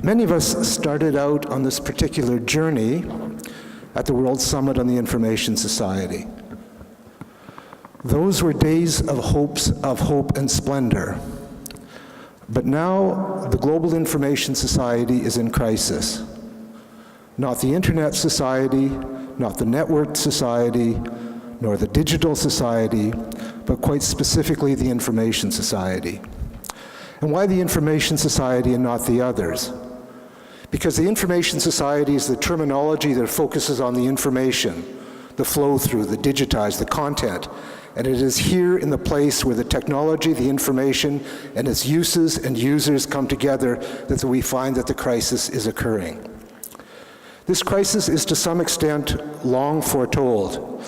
Many of us started out on this particular journey at the World Summit on the Information Society. Those were days of hope and splendor. But now the global information society is in crisis. Not the internet society, not the networked society, nor the digital society, but quite specifically the information society. And why the information society and not the others? Because the information society is the terminology that focuses on the information, the flow through, the digitized, the content. And it is here in the place where the technology, the information, and its uses and users come together that we find that the crisis is occurring. This crisis is to some extent long foretold,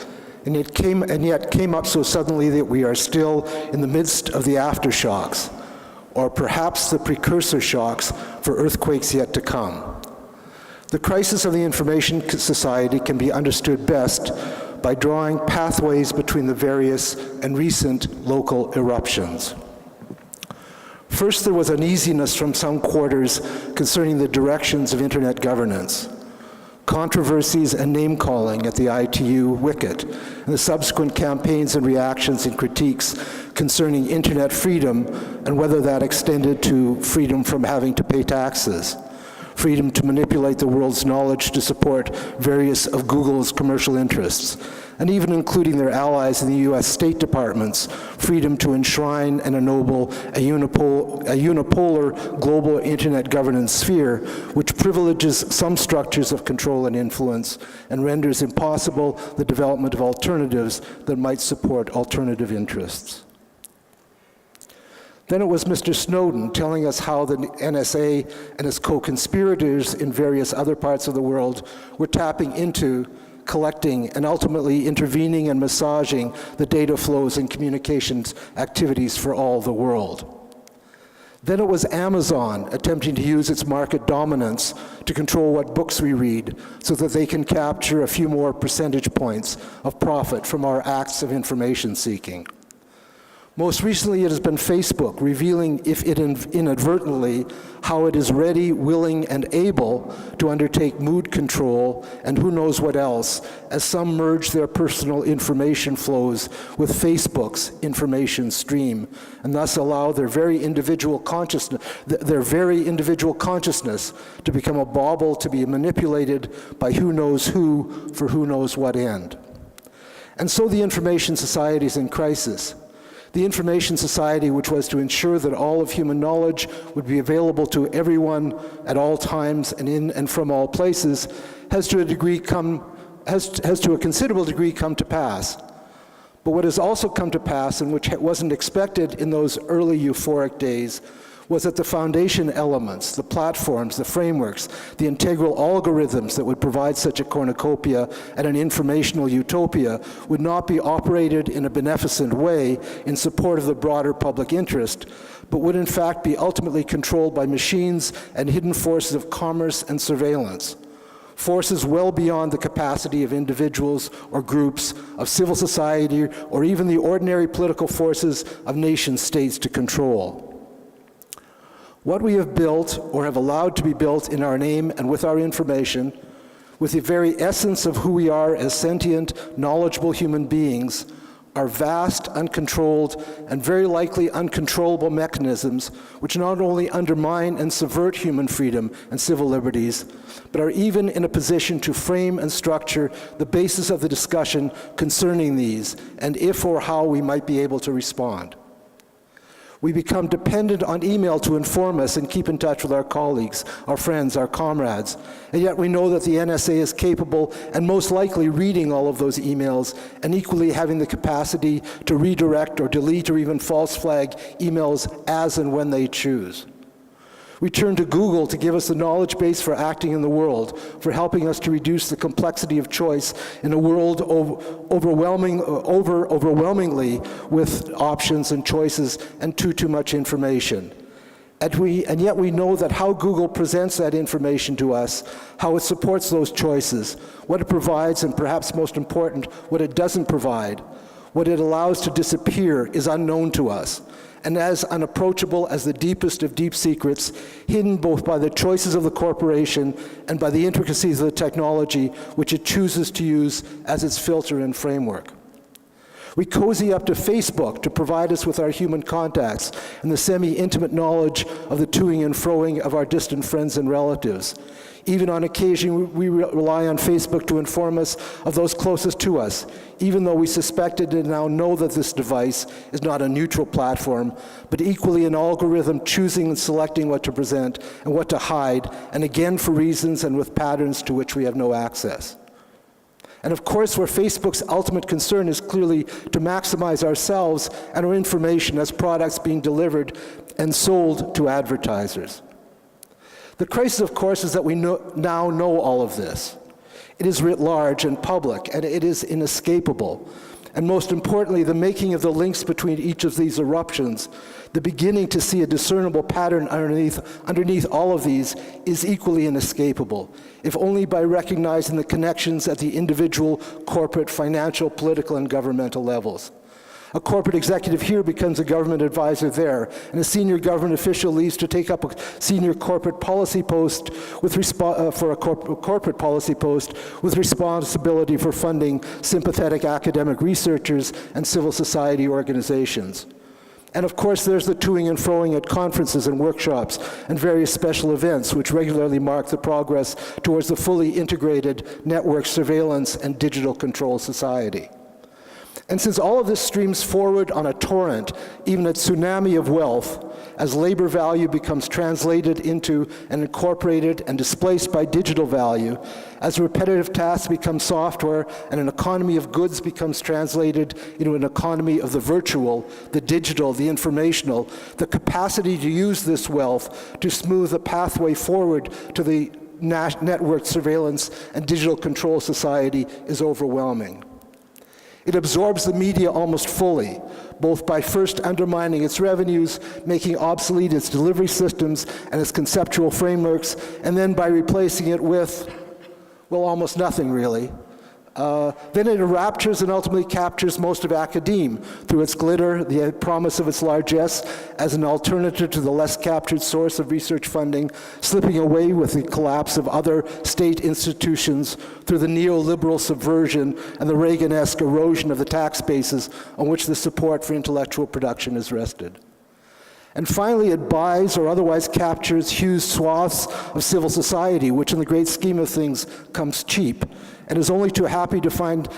and yet came up so suddenly that we are still in the midst of the aftershocks, or perhaps the precursor shocks for earthquakes yet to come. The crisis of the information society can be understood best by drawing pathways between the various and recent local eruptions. First, there was uneasiness from some quarters concerning the directions of internet governance, controversies and name-calling at the ITU wicket, and the subsequent campaigns and reactions and critiques concerning internet freedom and whether that extended to freedom from having to pay taxes, freedom to manipulate the world's knowledge to support various of Google's commercial interests, and even including their allies in the US State Department's freedom to enshrine and ennoble a unipolar global internet governance sphere, which privileges some structures of control and influence and renders impossible the development of alternatives that might support alternative interests. Then it was Mr. Snowden telling us how the NSA and its co-conspirators in various other parts of the world were tapping into, collecting, and ultimately intervening and massaging the data flows and communications activities for all the world. Then it was Amazon attempting to use its market dominance to control what books we read so that they can capture a few more percentage points of profit from our acts of information seeking. Most recently, it has been Facebook revealing, if it inadvertently, how it is ready, willing, and able to undertake mood control and who knows what else, as some merge their personal information flows with Facebook's information stream, and thus allow their very individual consciousness to become a bauble to be manipulated by who knows who for who knows what end. And so the information society is in crisis. The information society, which was to ensure that all of human knowledge would be available to everyone at all times and in and from all places, has to a considerable degree come to pass. But what has also come to pass, and which wasn't expected in those early euphoric days, was that the foundation elements, the platforms, the frameworks, the integral algorithms that would provide such a cornucopia and an informational utopia would not be operated in a beneficent way in support of the broader public interest, but would in fact be ultimately controlled by machines and hidden forces of commerce and surveillance, forces well beyond the capacity of individuals or groups, of civil society, or even the ordinary political forces of nation states to control. What we have built, or have allowed to be built in our name and with our information, with the very essence of who we are as sentient, knowledgeable human beings, are vast, uncontrolled, and very likely uncontrollable mechanisms which not only undermine and subvert human freedom and civil liberties, but are even in a position to frame and structure the basis of the discussion concerning these, and if or how we might be able to respond. We become dependent on email to inform us and keep in touch with our colleagues, our friends, our comrades. And yet we know that the NSA is capable and most likely reading all of those emails and equally having the capacity to redirect or delete or even false flag emails as and when they choose. We turn to Google to give us the knowledge base for acting in the world, for helping us to reduce the complexity of choice in a world overwhelmingly with options and choices and too much information. And yet we know that how Google presents that information to us, how it supports those choices, what it provides, and perhaps most important, what it doesn't provide, what it allows to disappear is unknown to us. and as unapproachable as the deepest of deep secrets, hidden both by the choices of the corporation and by the intricacies of the technology which it chooses to use as its filter and framework. We cozy up to Facebook to provide us with our human contacts and the semi-intimate knowledge of the toing and froing of our distant friends and relatives. Even on occasion, we rely on Facebook to inform us of those closest to us, even though we suspected and now know that this device is not a neutral platform, but equally an algorithm choosing and selecting what to present and what to hide, and again for reasons and with patterns to which we have no access. And of course, where Facebook's ultimate concern is clearly to maximize ourselves and our information as products being delivered and sold to advertisers. The crisis, of course, is that we now know all of this. It is writ large and public, and it is inescapable. And most importantly, the making of the links between each of these eruptions, the beginning to see a discernible pattern underneath all of these, is equally inescapable, if only by recognizing the connections at the individual, corporate, financial, political, and governmental levels. A corporate executive here becomes a government advisor there, and a senior government official leaves to take up a senior corporate policy post for a corporate policy post with responsibility for funding sympathetic academic researchers and civil society organizations. And of course, there's the toing and froing at conferences and workshops and various special events which regularly mark the progress towards the fully integrated network surveillance and digital control society. And since all of this streams forward on a torrent, even a tsunami of wealth, as labor value becomes translated into and incorporated and displaced by digital value, as repetitive tasks become software and an economy of goods becomes translated into an economy of the virtual, the digital, the informational, the capacity to use this wealth to smooth the pathway forward to the network surveillance and digital control society is overwhelming. It absorbs the media almost fully, both by first undermining its revenues, making obsolete its delivery systems and its conceptual frameworks, and then by replacing it with, well, almost nothing really. Then it enraptures and ultimately captures most of academe through its glitter, the promise of its largesse as an alternative to the less captured source of research funding, slipping away with the collapse of other state institutions through the neoliberal subversion and the Reagan-esque erosion of the tax bases on which the support for intellectual production is rested. And finally, it buys or otherwise captures huge swaths of civil society, which in the great scheme of things comes cheap, and is only too happy to find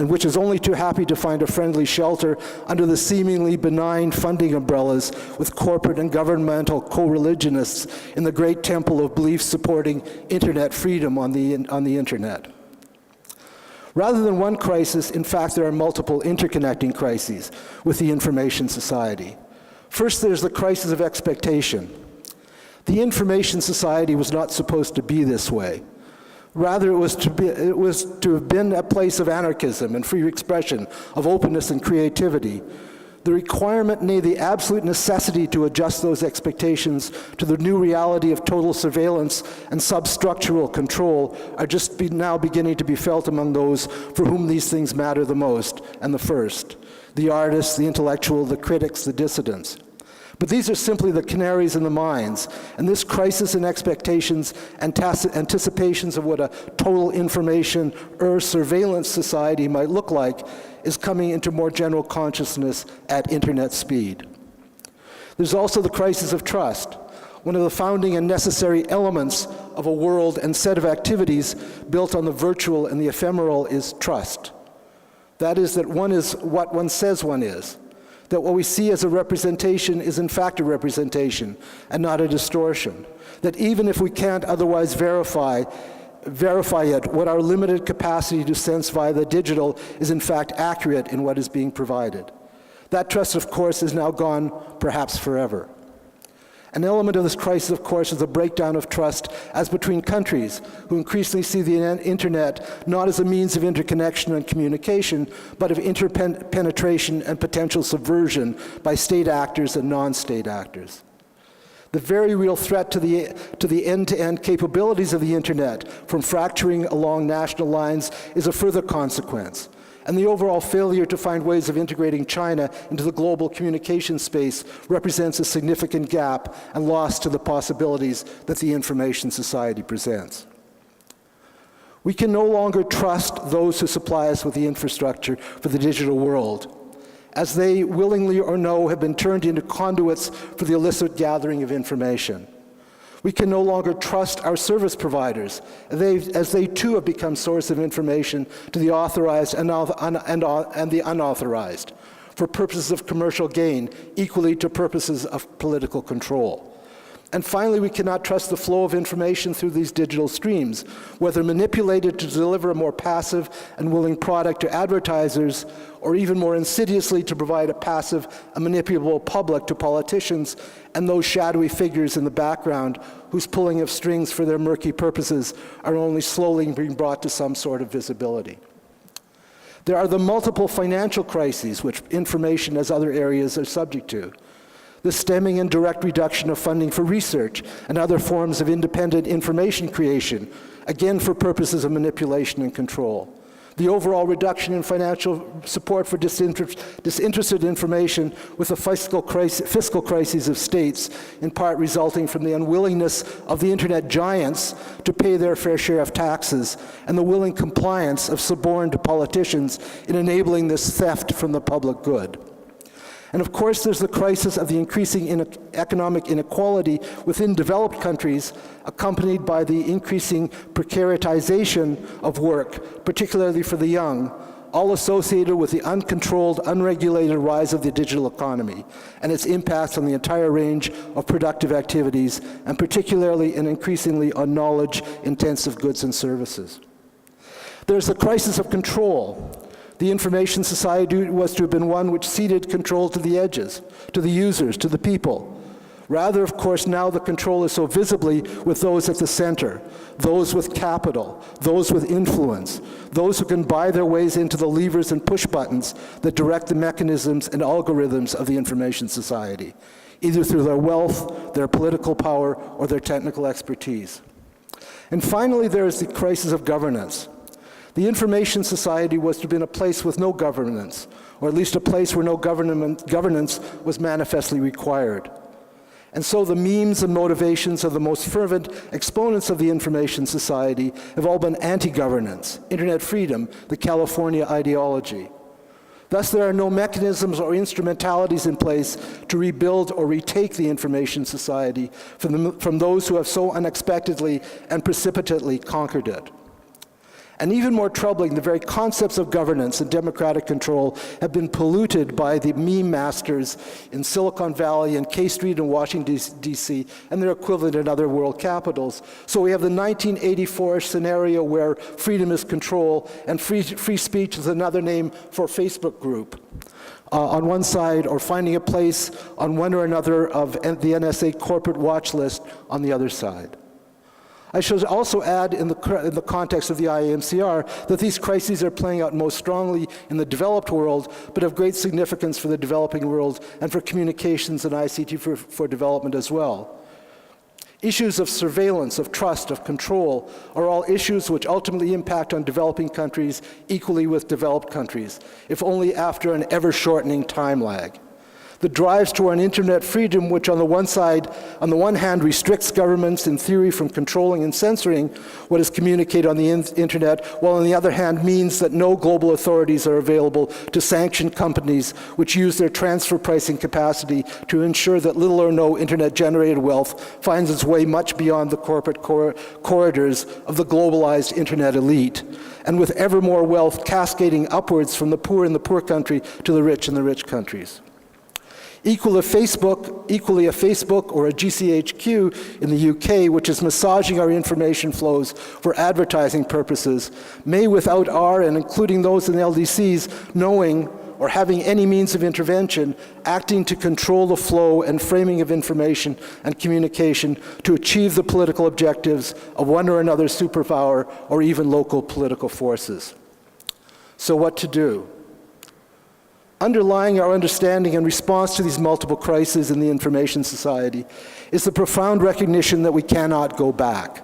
which is only too happy to find a friendly shelter under the seemingly benign funding umbrellas with corporate and governmental co-religionists in the great temple of belief supporting internet freedom on the internet. Rather than one crisis, in fact, there are multiple interconnecting crises with the information society. First, there's the crisis of expectation. The information society was not supposed to be this way. Rather, it was to have been a place of anarchism and free expression, of openness and creativity. The requirement, nay, the absolute necessity to adjust those expectations to the new reality of total surveillance and substructural control are just now beginning to be felt among those for whom these things matter the most and the first: the artists, the intellectual, the critics, the dissidents. But these are simply the canaries in the mines, and this crisis in expectations and anticipations of what a total information or surveillance society might look like is coming into more general consciousness at internet speed. There's also the crisis of trust. One of the founding and necessary elements of a world and set of activities built on the virtual and the ephemeral is trust. That is, that one is what one says one is. That what we see as a representation is in fact a representation and not a distortion. That even if we can't otherwise verify it, what our limited capacity to sense via the digital is in fact accurate in what is being provided. That trust, of course, is now gone, perhaps forever. An element of this crisis, of course, is the breakdown of trust as between countries, who increasingly see the internet not as a means of interconnection and communication, but of interpenetration and potential subversion by state actors and non-state actors. The very real threat to the end-to-end capabilities of the internet, from fracturing along national lines, is a further consequence. and the overall failure to find ways of integrating China into the global communication space represents a significant gap and loss to the possibilities that the information society presents. We can no longer trust those who supply us with the infrastructure for the digital world, as they, willingly or no, have been turned into conduits for the illicit gathering of information. We can no longer trust our service providers, as they too have become source of information to the authorized and the unauthorized, for purposes of commercial gain, equally to purposes of political control. And finally, we cannot trust the flow of information through these digital streams, whether manipulated to deliver a more passive and willing product to advertisers, or even more insidiously to provide a passive and manipulable public to politicians and those shadowy figures in the background whose pulling of strings for their murky purposes are only slowly being brought to some sort of visibility. There are the multiple financial crises which information as other areas are subject to. The stemming and direct reduction of funding for research and other forms of independent information creation, again for purposes of manipulation and control. The overall reduction in financial support for disinterested information with the fiscal crises of states, in part resulting from the unwillingness of the internet giants to pay their fair share of taxes, and the willing compliance of suborned politicians in enabling this theft from the public good. And of course, there's the crisis of the increasing economic inequality within developed countries, accompanied by the increasing precaritization of work, particularly for the young, all associated with the uncontrolled, unregulated rise of the digital economy and its impacts on the entire range of productive activities, and particularly and increasingly on knowledge-intensive goods and services. There's the crisis of control. The information society was to have been one which ceded control to the edges, to the users, to the people. Rather, of course, now the control is so visibly with those at the center, those with capital, those with influence, those who can buy their ways into the levers and push buttons that direct the mechanisms and algorithms of the information society, either through their wealth, their political power, or their technical expertise. And finally, there is the crisis of governance. The information society was to have been a place with no governance, or at least a place where no governance was manifestly required. And so the means and motivations of the most fervent exponents of the information society have all been anti-governance, internet freedom, the California ideology. Thus, there are no mechanisms or instrumentalities in place to rebuild or retake the information society from those who have so unexpectedly and precipitately conquered it. And even more troubling, the very concepts of governance and democratic control have been polluted by the meme masters in Silicon Valley and K Street in Washington, D.C., and their equivalent in other world capitals. So we have the 1984 scenario where freedom is control, and free speech is another name for Facebook group. On one side, or finding a place on one or another of the NSA corporate watch list on the other side. I should also add, in the context of the IAMCR, that these crises are playing out most strongly in the developed world, but of great significance for the developing world and for communications and ICT for development as well. Issues of surveillance, of trust, of control are all issues which ultimately impact on developing countries equally with developed countries, if only after an ever-shortening time lag. The drives toward internet freedom, which on the one hand restricts governments in theory from controlling and censoring what is communicated on the internet, while on the other hand means that no global authorities are available to sanction companies which use their transfer pricing capacity to ensure that little or no internet-generated wealth finds its way much beyond the corporate corridors of the globalized internet elite, and with ever more wealth cascading upwards from the poor in the poor country to the rich in the rich countries. Equally a Facebook or a GCHQ in the UK, which is massaging our information flows for advertising purposes, may without our, and including those in the LDCs, knowing or having any means of intervention, acting to control the flow and framing of information and communication to achieve the political objectives of one or another superpower or even local political forces. So what to do? Underlying our understanding and response to these multiple crises in the information society is the profound recognition that we cannot go back.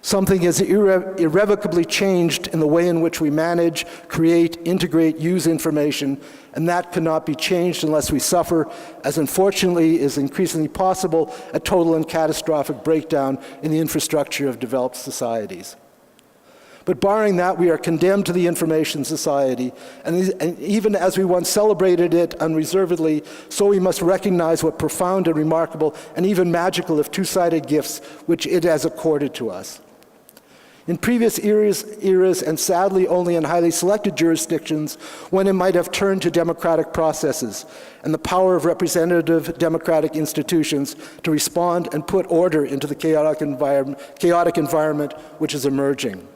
Something has irrevocably changed in the way in which we manage, create, integrate, use information, and that cannot be changed unless we suffer, as unfortunately is increasingly possible, a total and catastrophic breakdown in the infrastructure of developed societies. But barring that, we are condemned to the information society, and even as we once celebrated it unreservedly, so we must recognize what profound and remarkable and even magical, if two-sided gifts which it has accorded to us. In previous eras, and sadly only in highly selected jurisdictions, when it might have turned to democratic processes and the power of representative democratic institutions to respond and put order into the chaotic environment which is emerging.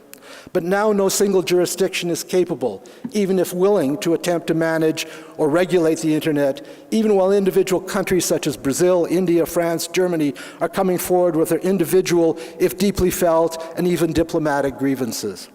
But now no single jurisdiction is capable, even if willing, to attempt to manage or regulate the internet, even while individual countries such as Brazil, India, France, Germany are coming forward with their individual, if deeply felt, and even diplomatic grievances.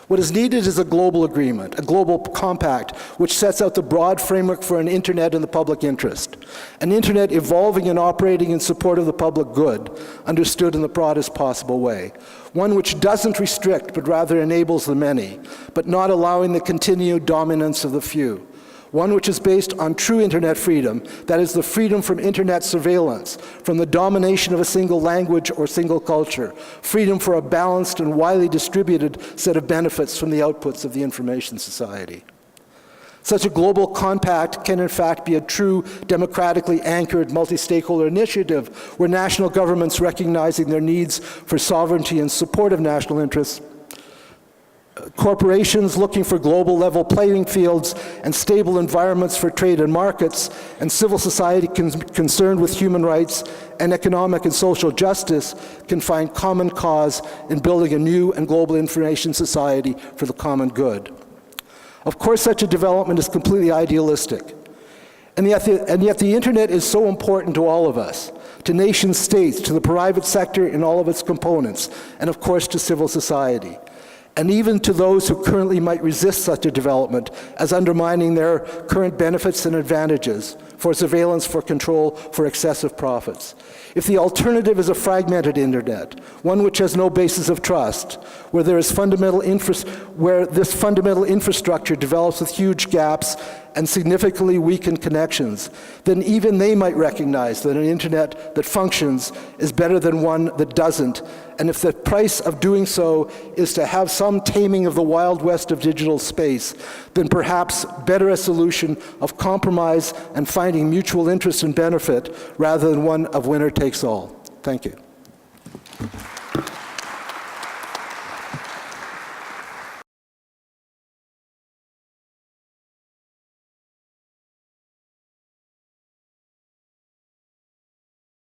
What is needed is a global agreement, a global compact, which sets out the broad framework for an internet in the public interest. An internet evolving and operating in support of the public good, understood in the broadest possible way. One which doesn't restrict, but rather enables the many, but not allowing the continued dominance of the few. One which is based on true internet freedom, that is the freedom from internet surveillance, from the domination of a single language or single culture, freedom for a balanced and widely distributed set of benefits from the outputs of the information society. Such a global compact can in fact be a true democratically anchored multi-stakeholder initiative where national governments recognizing their needs for sovereignty and support of national interests, corporations looking for global level playing fields and stable environments for trade and markets, and civil society concerned with human rights and economic and social justice can find common cause in building a new and global information society for the common good. Of course, such a development is completely idealistic. And yet the internet is so important to all of us, to nation states, to the private sector in all of its components, and of course to civil society. And even to those who currently might resist such a development as undermining their current benefits and advantages for surveillance, for control, for excessive profits. If the alternative is a fragmented internet, one which has no basis of trust, where this fundamental infrastructure develops with huge gaps and significantly weakened connections, then even they might recognize that an internet that functions is better than one that doesn't. And if the price of doing so is to have some taming of the Wild West of digital space, then perhaps better a solution of compromise and finding mutual interest and benefit rather than one of winner takes all. Thank you.